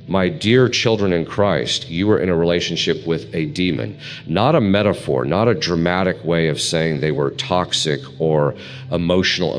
My dear children in Christ, you were in a relationship with a demon. Not a metaphor, not a dramatic way of saying they were toxic or emotional,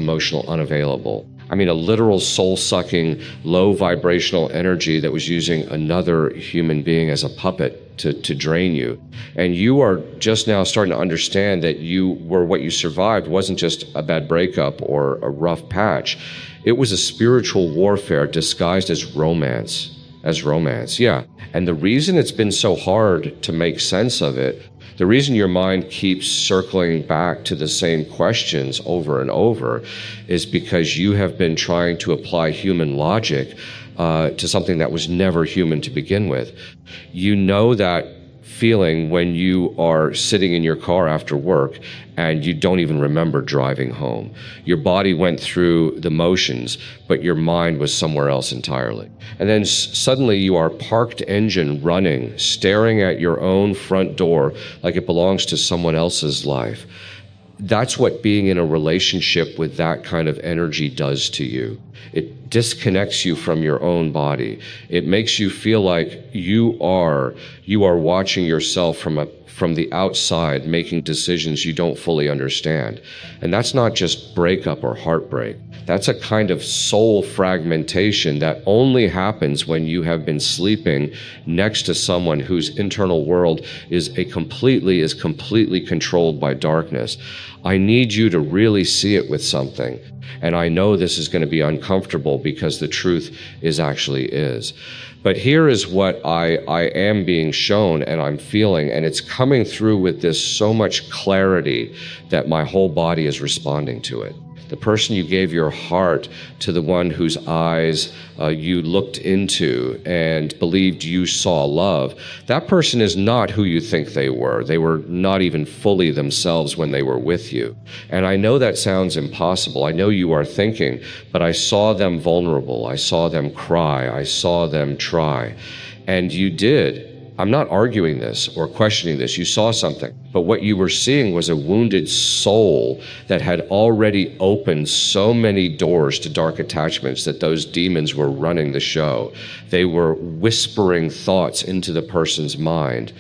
unavailable. I mean, a literal soul-sucking, low vibrational energy that was using another human being as a puppet to drain you. And you are just now starting to understand that what you survived wasn't just a bad breakup or a rough patch. It was a spiritual warfare disguised as romance. Yeah. And the reason it's been so hard to make sense of it, the reason your mind keeps circling back to the same questions over and over, is because you have been trying to apply human logic to something that was never human to begin with. You know that feeling when you are sitting in your car after work and you don't even remember driving home. Your body went through the motions, but your mind was somewhere else entirely. And then suddenly you are parked engine running, staring at your own front door like it belongs to someone else's life. That's what being in a relationship with that kind of energy does to you. It disconnects you from your own body. It makes you feel like you are watching yourself from the outside, making decisions you don't fully understand. And that's not just breakup or heartbreak. That's a kind of soul fragmentation that only happens when you have been sleeping next to someone whose internal world is completely controlled by darkness. I need you to really see it with something. And I know this is going to be uncomfortable because the truth actually is. But here is what I am being shown and I'm feeling, and it's coming through with this so much clarity that my whole body is responding to it. The person you gave your heart to, the one whose eyes you looked into and believed you saw love, that person is not who you think they were. They were not even fully themselves when they were with you. And I know that sounds impossible. I know you are thinking, but I saw them vulnerable. I saw them cry. I saw them try. And you did. I'm not arguing this or questioning this. You saw something. But what you were seeing was a wounded soul that had already opened so many doors to dark attachments that those demons were running the show. They were whispering thoughts into the person's mind.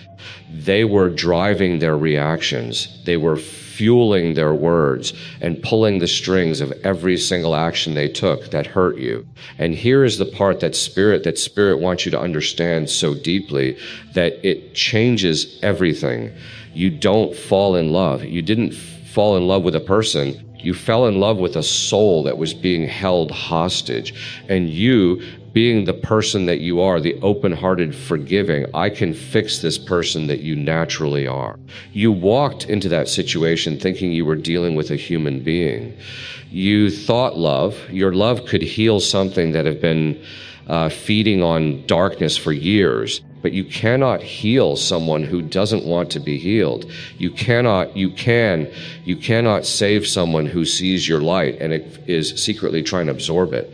They were driving their reactions. They were fueling their words and pulling the strings of every single action they took that hurt you. And here is the part that spirit wants you to understand so deeply, that it changes everything. You don't fall in love. You didn't fall in love with a person. You fell in love with a soul that was being held hostage. And you, being the person that you are, the open-hearted, forgiving, I can fix this person that you naturally are. You walked into that situation thinking you were dealing with a human being. You thought your love could heal something that had been feeding on darkness for years. But you cannot heal someone who doesn't want to be healed. You cannot save someone who sees your light and is secretly trying to absorb it.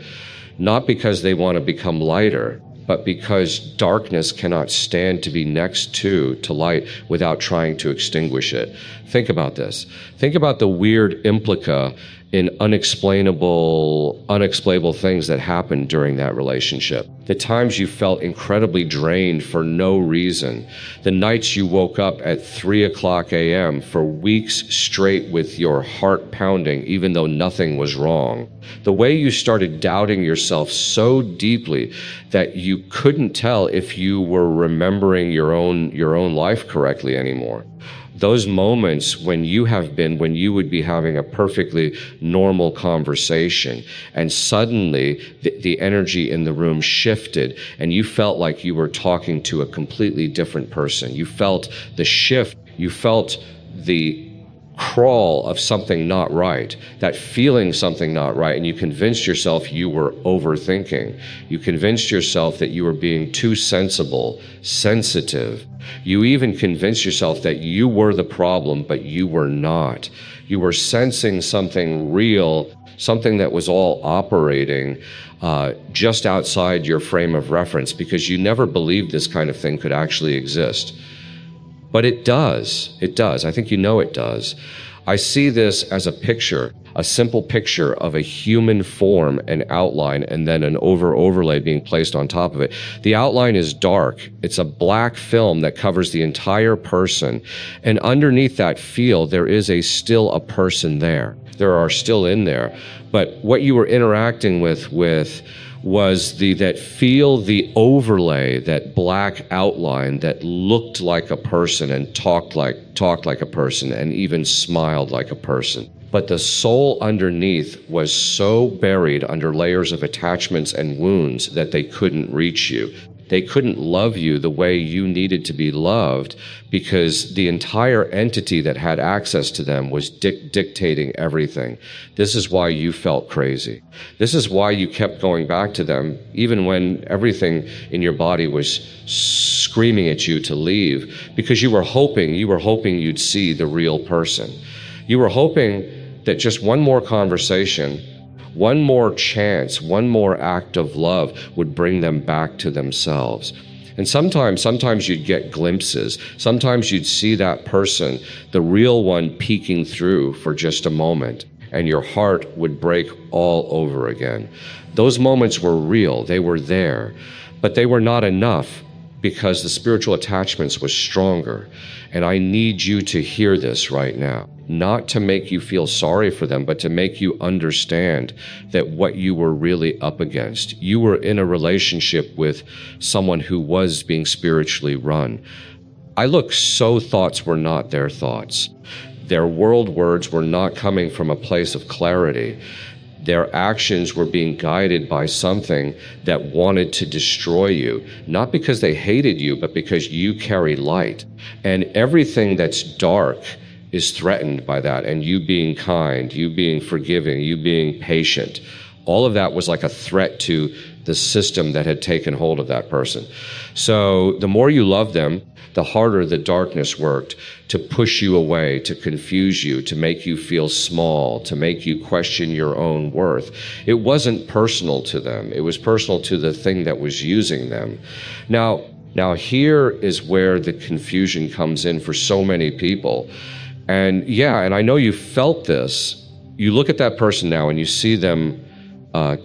Not because they want to become lighter, but because darkness cannot stand to be next to light without trying to extinguish it. Think about this. Think about the weird implica in unexplainable things that happened during that relationship. The times you felt incredibly drained for no reason. The nights you woke up at 3:00 a.m. for weeks straight with your heart pounding even though nothing was wrong. The way you started doubting yourself so deeply that you couldn't tell if you were remembering your own life correctly anymore. Those moments when you would be having a perfectly normal conversation and suddenly the energy in the room shifted and you felt like you were talking to a completely different person. You felt the shift, you felt the crawl of something not right, that feeling something not right, and you convinced yourself you were overthinking. You convinced yourself that you were being too sensitive. You even convinced yourself that you were the problem, but you were not. You were sensing something real, something that was all operating just outside your frame of reference, because you never believed this kind of thing could actually exist. But it does. It does. I think you know it does. I see this as a picture, a simple picture of a human form and outline, and then an overlay being placed on top of it. The outline is dark. It's a black film that covers the entire person. And underneath that field, there is still a person there. There are still in there. But what you were interacting with was the overlay, that black outline that looked like a person and talked like a person and even smiled like a person. But the soul underneath was so buried under layers of attachments and wounds that they couldn't reach you. They couldn't love you the way you needed to be loved, because the entire entity that had access to them was dictating everything. This is why you felt crazy. This is why you kept going back to them, even when everything in your body was screaming at you to leave, because you were hoping you'd see the real person. You were hoping that just one more conversation, one more chance, one more act of love would bring them back to themselves. And sometimes you'd get glimpses. Sometimes you'd see that person, the real one, peeking through for just a moment, and your heart would break all over again. Those moments were real. They were there, but they were not enough, because the spiritual attachments was stronger. And I need you to hear this right now. Not to make you feel sorry for them, but to make you understand that what you were really up against. You were in a relationship with someone who was being spiritually run. Thoughts were not their thoughts. Their world words were not coming from a place of clarity. Their actions were being guided by something that wanted to destroy you, not because they hated you, but because you carry light. And everything that's dark is threatened by that, and you being kind, you being forgiving, you being patient. All of that was like a threat to the system that had taken hold of that person. So the more you loved them, the harder the darkness worked to push you away, to confuse you, to make you feel small, to make you question your own worth. It wasn't personal to them. It was personal to the thing that was using them. Now here is where the confusion comes in for so many people. And I know you felt this. You look at that person now and you see them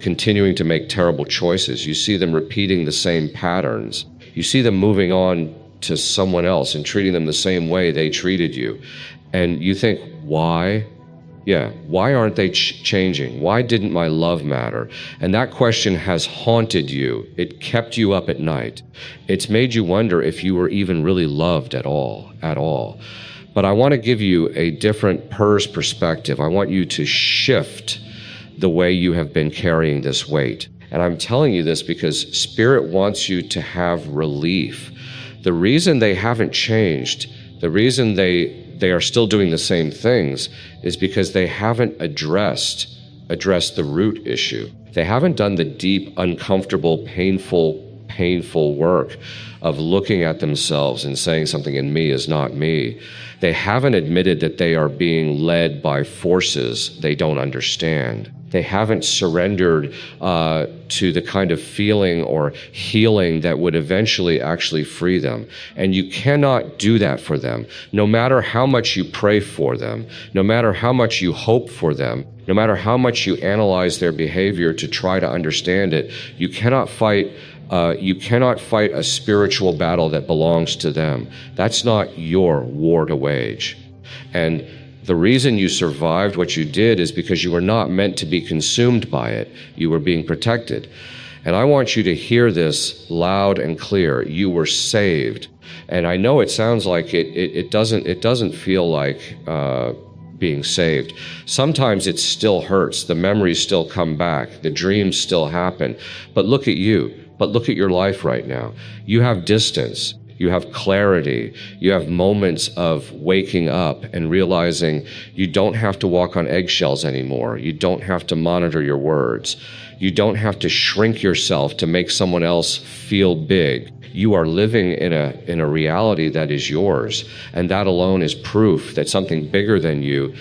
continuing to make terrible choices. You see them repeating the same patterns. You see them moving on to someone else and treating them the same way they treated you. And you think, why? Why aren't they changing? Why didn't my love matter? And that question has haunted you. It kept you up at night. It's made you wonder if you were even really loved at all. But I want to give you a different PERS perspective. I want you to shift the way you have been carrying this weight. And I'm telling you this because Spirit wants you to have relief. The reason they haven't changed, the reason they are still doing the same things, is because they haven't addressed the root issue. They haven't done the deep, uncomfortable, painful work of looking at themselves and saying something in me is not me. They haven't admitted that they are being led by forces they don't understand. They haven't surrendered to the kind of feeling or healing that would eventually actually free them. And you cannot do that for them. No matter how much you pray for them, no matter how much you hope for them, no matter how much you analyze their behavior to try to understand it, you cannot fight a spiritual battle that belongs to them. That's not your war to wage. And the reason you survived what you did is because you were not meant to be consumed by it. You were being protected. And I want you to hear this loud and clear. You were saved. And I know it sounds like it doesn't feel like being saved. Sometimes it still hurts. The memories still come back. The dreams still happen. But look at you. But look at your life right now. You have distance. You have clarity. You have moments of waking up and realizing you don't have to walk on eggshells anymore. You don't have to monitor your words. You don't have to shrink yourself to make someone else feel big. You are living in a reality that is yours, and that alone is proof that something bigger than you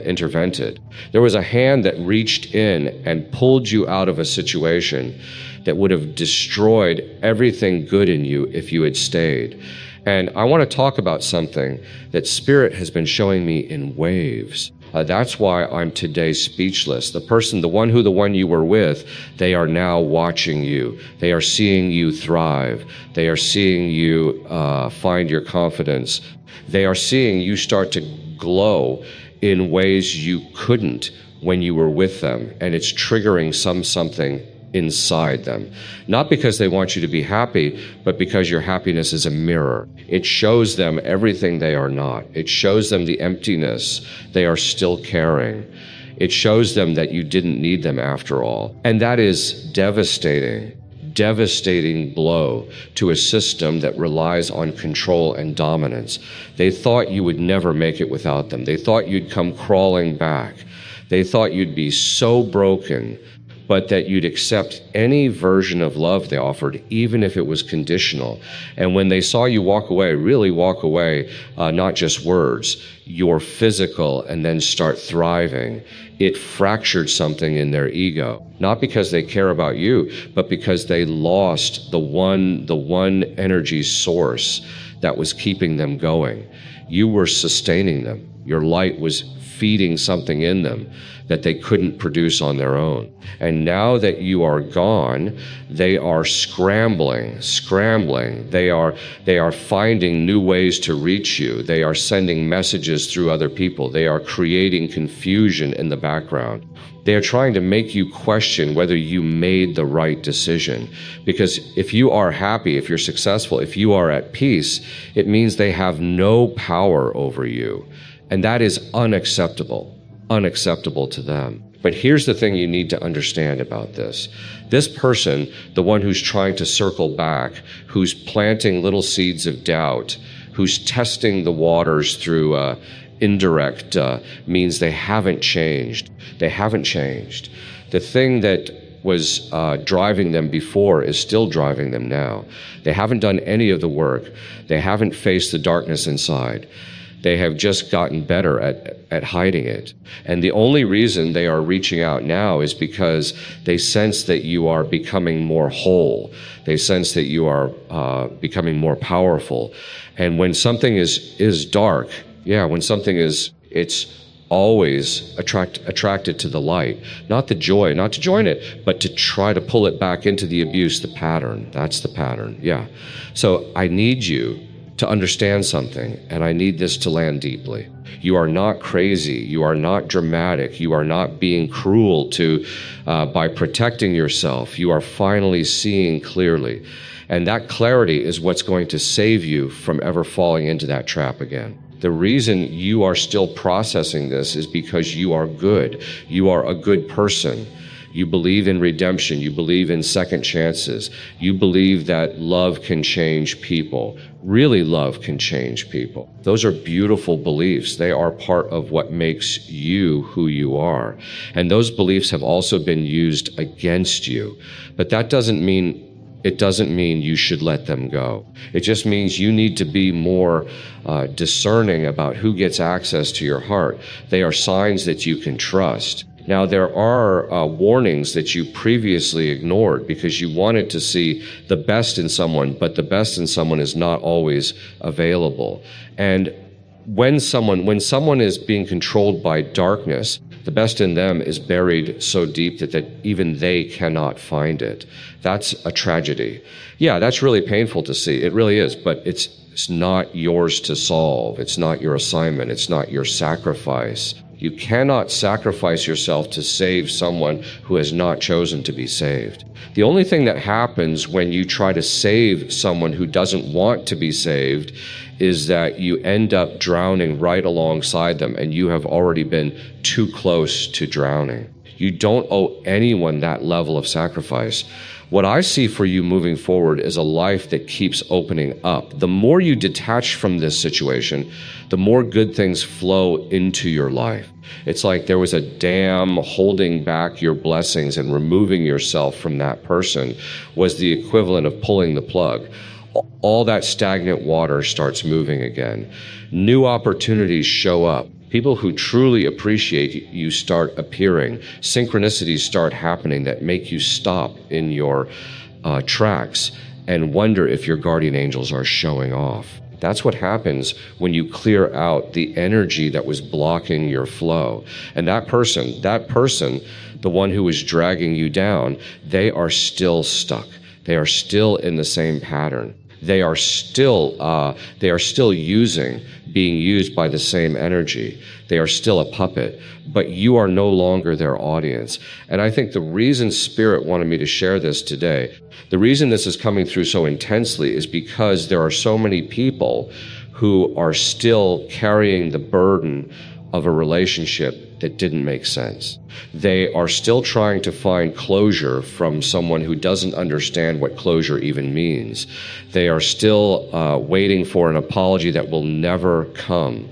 intervened. There was a hand that reached in and pulled you out of a situation that would have destroyed everything good in you if you had stayed. And I want to talk about something that Spirit has been showing me in waves. That's why I'm today speechless. The one you were with, they are now watching you. They are seeing you thrive. They are seeing you find your confidence. They are seeing you start to glow in ways you couldn't when you were with them. And it's triggering something inside them. Not because they want you to be happy, but because your happiness is a mirror. It shows them everything they are not. It shows them the emptiness they are still carrying. It shows them that you didn't need them after all. And that is devastating blow to a system that relies on control and dominance. They thought you would never make it without them. They thought you'd come crawling back. They thought you'd be so broken, but that you'd accept any version of love they offered, even if it was conditional. And when they saw you walk away, really walk away, not just words, you're physical, and then start thriving, it fractured something in their ego. Not because they care about you, but because they lost the one energy source that was keeping them going. You were sustaining them. Your light was feeding something in them that they couldn't produce on their own. And now that you are gone, they are scrambling. They are finding new ways to reach you. They are sending messages through other people. They are creating confusion in the background. They are trying to make you question whether you made the right decision. Because if you are happy, if you're successful, if you are at peace, it means they have no power over you. And that is unacceptable to them. But here's the thing you need to understand about this. This person, the one who's trying to circle back, who's planting little seeds of doubt, who's testing the waters through indirect means they haven't changed. They haven't changed. The thing that was driving them before is still driving them now. They haven't done any of the work. They haven't faced the darkness inside. They have just gotten better at hiding it. And the only reason they are reaching out now is because they sense that you are becoming more whole. They sense that you are becoming more powerful. And when something is dark, when something it's always attracted to the light. Not the joy, not to join it, but to try to pull it back into the abuse, the pattern. That's the pattern, So I need you to understand something, and I need this to land deeply. You are not crazy. You are not dramatic. You are not being cruel by protecting yourself. You are finally seeing clearly. And that clarity is what's going to save you from ever falling into that trap again. The reason you are still processing this is because you are good. You are a good person. You believe in redemption. You believe in second chances. You believe that love can change people. Really, love can change people. Those are beautiful beliefs. They are part of what makes you who you are. And those beliefs have also been used against you. But that doesn't mean you should let them go. It just means you need to be more discerning about who gets access to your heart. They are signs that you can trust. Now, there are warnings that you previously ignored because you wanted to see the best in someone, but the best in someone is not always available. And when someone is being controlled by darkness, the best in them is buried so deep that even they cannot find it. That's a tragedy. Yeah, that's really painful to see. It really is, but it's not yours to solve. It's not your assignment. It's not your sacrifice. You cannot sacrifice yourself to save someone who has not chosen to be saved. The only thing that happens when you try to save someone who doesn't want to be saved is that you end up drowning right alongside them, and you have already been too close to drowning. You don't owe anyone that level of sacrifice. What I see for you moving forward is a life that keeps opening up. The more you detach from this situation, the more good things flow into your life. It's like there was a dam holding back your blessings, and removing yourself from that person was the equivalent of pulling the plug. All that stagnant water starts moving again. New opportunities show up. People who truly appreciate you start appearing. Synchronicities start happening that make you stop in your tracks and wonder if your guardian angels are showing off. That's what happens when you clear out the energy that was blocking your flow. And that person, the one who was dragging you down, they are still stuck. They are still in the same pattern. They are still being used by the same energy. They are still a puppet, but you are no longer their audience. And I think the reason Spirit wanted me to share this today, the reason this is coming through so intensely is because there are so many people who are still carrying the burden of a relationship that didn't make sense. They are still trying to find closure from someone who doesn't understand what closure even means. They are still waiting for an apology that will never come.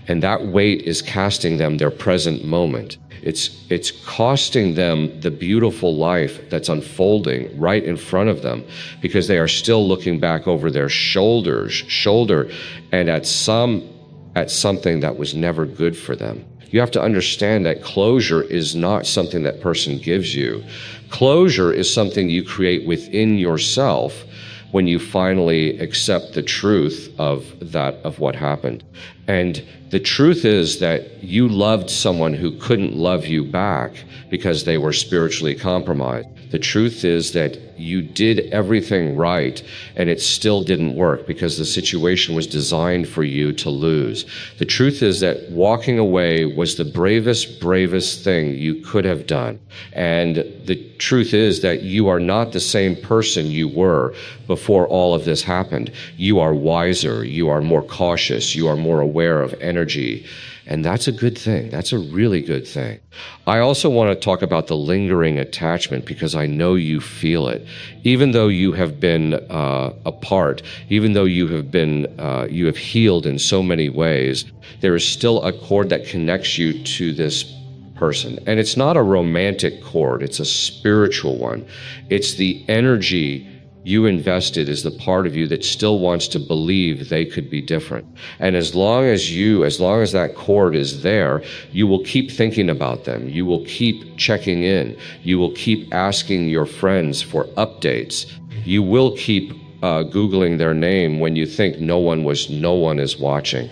And that weight is casting them their present moment. It's costing them the beautiful life that's unfolding right in front of them because they are still looking back over their shoulder and at something that was never good for them. You have to understand that closure is not something that person gives you. Closure is something you create within yourself when you finally accept the truth of what happened. And the truth is that you loved someone who couldn't love you back because they were spiritually compromised. The truth is that you did everything right and it still didn't work because the situation was designed for you to lose. The truth is that walking away was the bravest thing you could have done. And the truth is that you are not the same person you were before all of this happened. You are wiser, you are more cautious, you are more aware of energy. And that's a good thing. That's a really good thing. I also want to talk about the lingering attachment because I know you feel it. Even though you have been apart, even though you have healed in so many ways, there is still a cord that connects you to this person. And it's not a romantic cord. It's a spiritual one. It's the energy you invested is the part of you that still wants to believe they could be different. And as long as that cord is there, you will keep thinking about them. You will keep checking in. You will keep asking your friends for updates. You will keep Googling their name when you think no one is watching.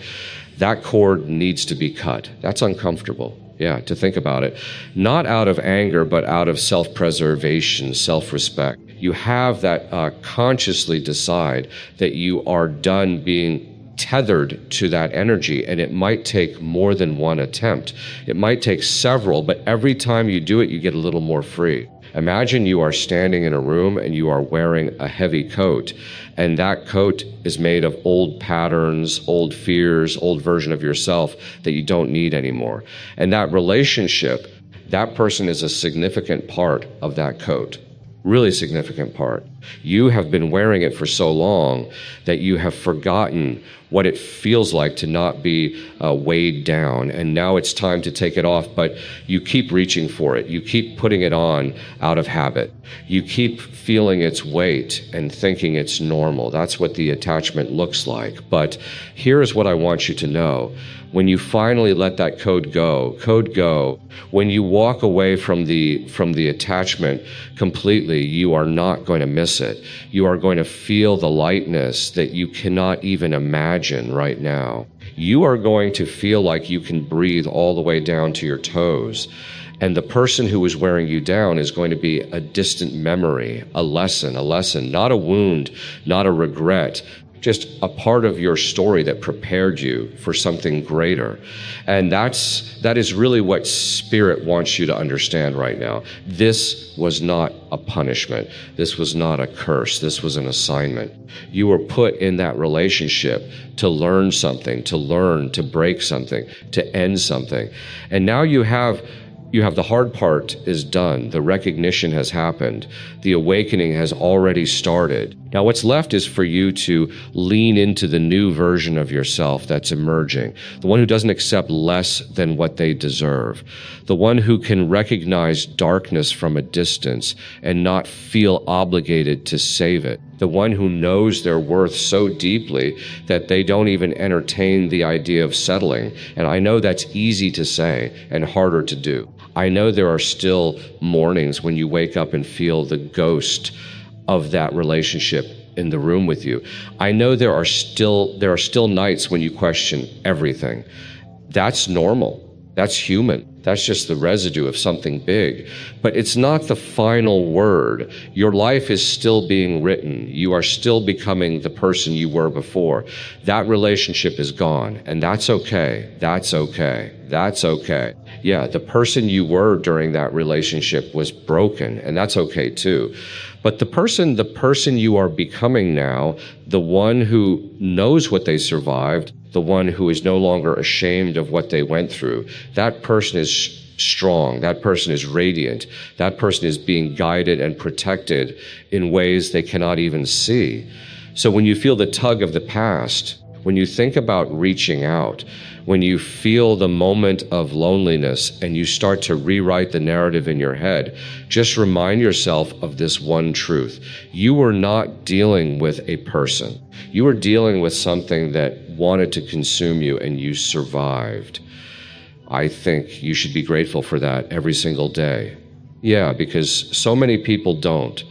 That cord needs to be cut. That's uncomfortable. Yeah, to think about it. Not out of anger, but out of self-preservation, self-respect. You have that consciously decide that you are done being tethered to that energy, and it might take more than one attempt. It might take several, but every time you do it, you get a little more free. Imagine you are standing in a room and you are wearing a heavy coat, and that coat is made of old patterns, old fears, old version of yourself that you don't need anymore. And that relationship, that person is a significant part of that coat. Really significant part. You have been wearing it for so long that you have forgotten what it feels like to not be weighed down, and now it's time to take it off, but you keep reaching for it. You keep putting it on out of habit. You keep feeling its weight and thinking it's normal. That's what the attachment looks like. But here's what I want you to know. When you finally let that code go, when you walk away from the attachment completely, you are not going to miss it. You are going to feel the lightness that you cannot even imagine right now. You are going to feel like you can breathe all the way down to your toes. And the person who is wearing you down is going to be a distant memory, a lesson, not a wound, not a regret, just a part of your story that prepared you for something greater. And that is really what Spirit wants you to understand right now. This was not a punishment. This was not a curse. This was an assignment. You were put in that relationship to learn something, to break something, to end something. And now you have the hard part is done. The recognition has happened. The awakening has already started. Now what's left is for you to lean into the new version of yourself that's emerging. The one who doesn't accept less than what they deserve. The one who can recognize darkness from a distance and not feel obligated to save it. The one who knows their worth so deeply that they don't even entertain the idea of settling. And I know that's easy to say and harder to do. I know there are still mornings when you wake up and feel the ghost of that relationship in the room with you. I know there are still nights when you question everything. That's normal. That's human. That's just the residue of something big. But it's not the final word. Your life is still being written. You are still becoming the person you were before. That relationship is gone, and that's okay. That's okay. That's okay. Yeah, the person you were during that relationship was broken, and that's okay too. But the person you are becoming now, the one who knows what they survived, the one who is no longer ashamed of what they went through, that person is strong, that person is radiant, that person is being guided and protected in ways they cannot even see. So when you feel the tug of the past, when you think about reaching out, when you feel the moment of loneliness and you start to rewrite the narrative in your head, just remind yourself of this one truth. You were not dealing with a person. You were dealing with something that wanted to consume you, and you survived. I think you should be grateful for that every single day. Yeah, because so many people don't.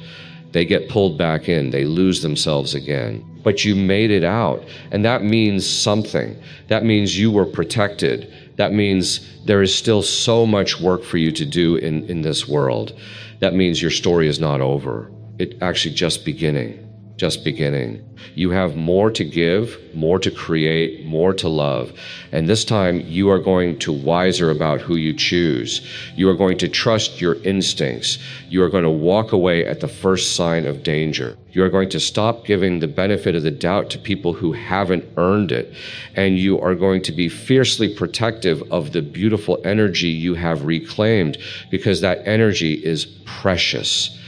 They get pulled back in, they lose themselves again. But you made it out, and that means something. That means you were protected. That means there is still so much work for you to do in this world. That means your story is not over. It's actually just beginning. Just beginning. You have more to give, more to create, more to love. And this time you are going to wiser about who you choose. You are going to trust your instincts. You are going to walk away at the first sign of danger. You are going to stop giving the benefit of the doubt to people who haven't earned it. And you are going to be fiercely protective of the beautiful energy you have reclaimed, because that energy is precious.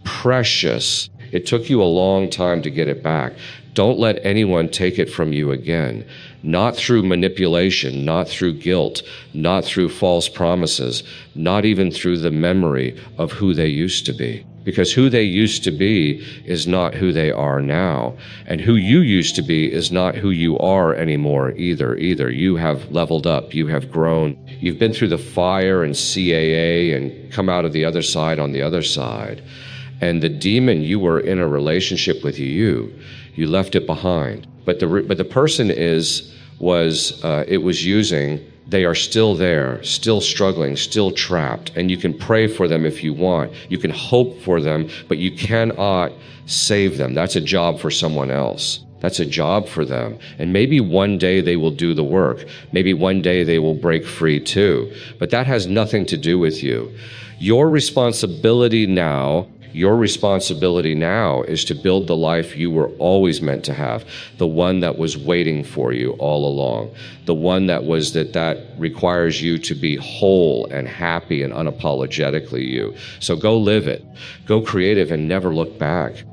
Precious. It took you a long time to get it back. Don't let anyone take it from you again. Not through manipulation, not through guilt, not through false promises, not even through the memory of who they used to be. Because who they used to be is not who they are now. And who you used to be is not who you are anymore either. You have leveled up. You have grown. You've been through the fire and CAA and come out of the other side on the other side. And the demon you were in a relationship with, you left it behind. But the person was using. They are still there, still struggling, still trapped. And you can pray for them if you want. You can hope for them, but you cannot save them. That's a job for someone else. That's a job for them. And maybe one day they will do the work. Maybe one day they will break free too. But that has nothing to do with you. Your responsibility now is to build the life you were always meant to have, the one that was waiting for you all along, the one that requires you to be whole and happy and unapologetically you. So go live it, go creative, and never look back.